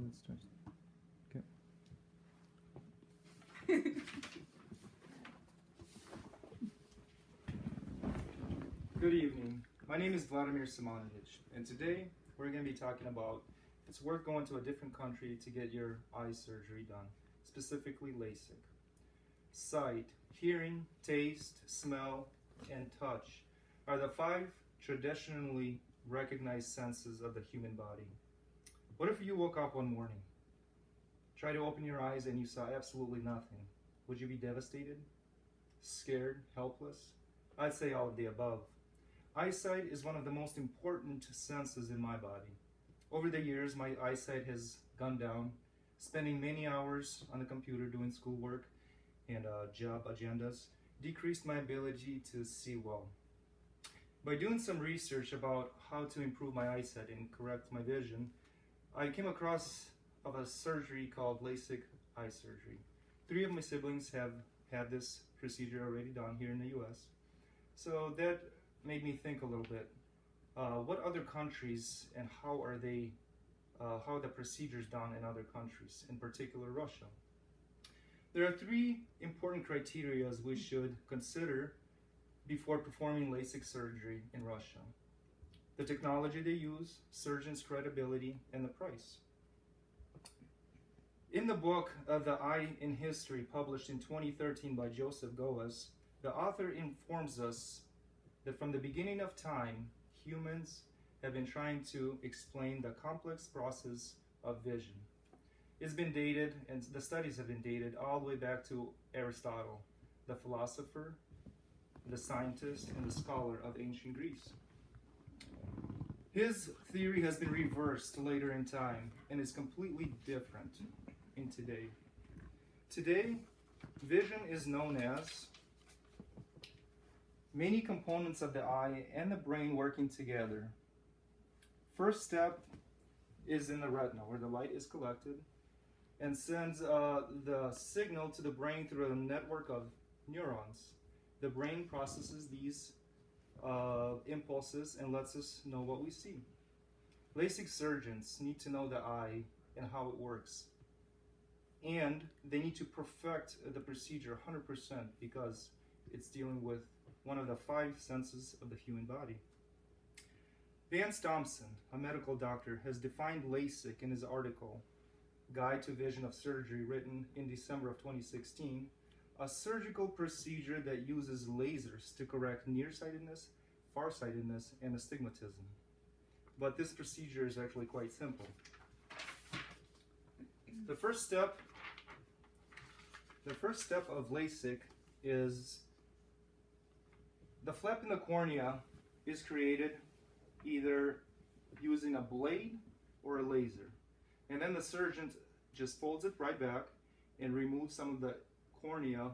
So let's start. Okay. Good evening. My name is Vladimir Simonovich, and today we're going to be talking about if it's worth going to a different country to get your eye surgery done, specifically LASIK. Sight, hearing, taste, smell, and touch are the 5 traditionally recognized senses of the human body. What if you woke up one morning, tried to open your eyes, and you saw absolutely nothing? Would you be devastated? Scared? Helpless? I'd say all of the above. Eyesight is one of the most important senses in my body. Over the years, my eyesight has gone down. Spending many hours on the computer doing schoolwork and job agendas decreased my ability to see well. By doing some research about how to improve my eyesight and correct my vision, I came across a surgery called LASIK eye surgery. 3 of my siblings have had this procedure already done here in the US. So that made me think a little bit. What other countries and how are the procedures done in other countries, in particular Russia? There are 3 important criteria we should consider before performing LASIK surgery in Russia: the technology they use, surgeon's credibility, and the price. In the book The Eye in History, published in 2013 by Joseph Goas, the author informs us that from the beginning of time, humans have been trying to explain the complex process of vision. It's been dated, and the studies have been dated all the way back to Aristotle, the philosopher, the scientist, and the scholar of ancient Greece. His theory has been reversed later in time and is completely different in today. Today, vision is known as many components of the eye and the brain working together. First step is in the retina, where the light is collected and sends the signal to the brain through a network of neurons. The brain processes these impulses and lets us know what we see. LASIK surgeons need to know the eye and how it works. And they need to perfect the procedure 100% because it's dealing with one of the 5 senses of the human body. Vance Thompson, a medical doctor, has defined LASIK in his article, Guide to Vision of Surgery, written in December of 2016, a surgical procedure that uses lasers to correct nearsightedness, farsightedness, and astigmatism. But this procedure is actually quite simple. The first step of LASIK is the flap in the cornea is created either using a blade or a laser. And then the surgeon just folds it right back and removes some of the cornea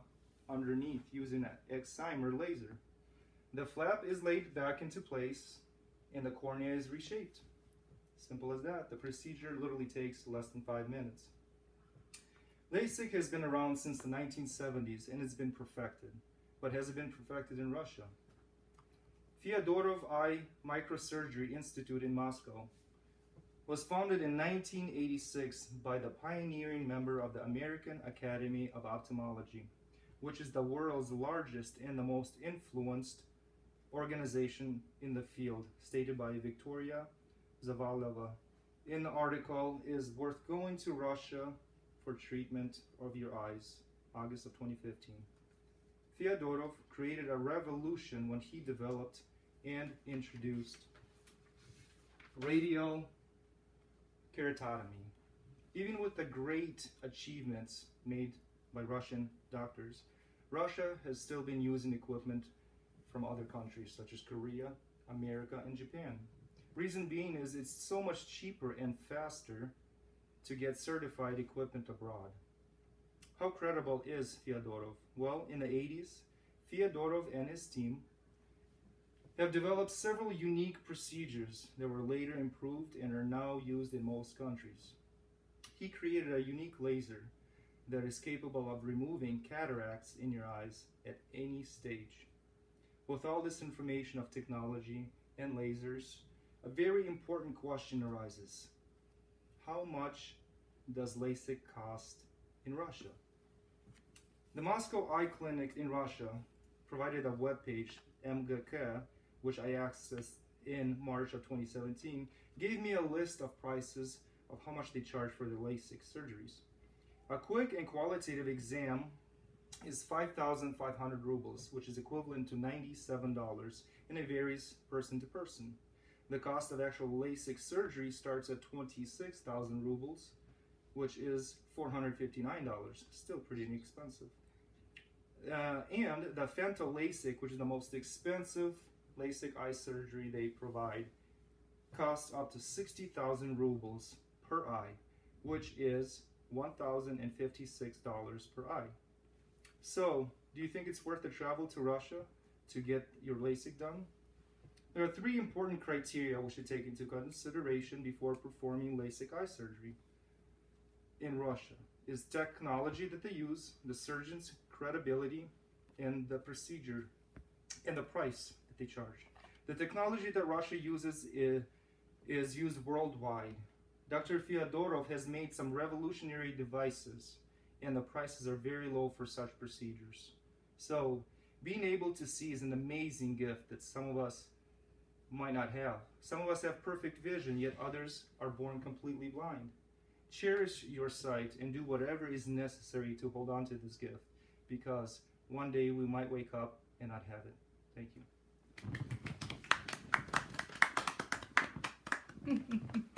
underneath using an excimer laser. The flap is laid back into place and the cornea is reshaped. Simple as that. The procedure literally takes less than 5 minutes. LASIK has been around since the 1970s and it's been perfected. But has it been perfected in Russia? Fyodorov Eye Microsurgery Institute in Moscow was founded in 1986 by the pioneering member of the American Academy of Ophthalmology, which is the world's largest and the most influenced organization in the field, stated by Victoria Zavalova. In the article, is worth going to Russia for treatment of your eyes, August of 2015. Fyodorov created a revolution when he developed and introduced radial keratotomy. Even with the great achievements made by Russian doctors, Russia has still been using equipment from other countries such as Korea, America, and Japan. Reason being is it's so much cheaper and faster to get certified equipment abroad. How credible is Fyodorov? Well, in the 80s, Fyodorov and his team have developed several unique procedures that were later improved and are now used in most countries. He created a unique laser that is capable of removing cataracts in your eyes at any stage. With all this information of technology and lasers, a very important question arises. How much does LASIK cost in Russia? The Moscow Eye Clinic in Russia provided a webpage, MGK, which I accessed in March of 2017, gave me a list of prices of how much they charge for the LASIK surgeries. A quick and qualitative exam is 5,500 rubles, which is equivalent to $97, and it varies person to person. The cost of actual LASIK surgery starts at 26,000 rubles, which is $459, still pretty inexpensive. And the Fento LASIK, which is the most expensive LASIK eye surgery they provide, costs up to 60,000 rubles per eye, which is $1,056 per eye. So, do you think it's worth the travel to Russia to get your LASIK done? There are three important criteria we should take into consideration before performing LASIK eye surgery in Russia. Is technology that they use, the surgeon's credibility, and the procedure and the price that they charge. The technology that Russia uses is used worldwide. Dr. Fyodorov has made some revolutionary devices, and the prices are very low for such procedures. So, being able to see is an amazing gift that some of us might not have. Some of us have perfect vision, yet others are born completely blind. Cherish your sight and do whatever is necessary to hold on to this gift, because one day we might wake up and not have it. Thank you.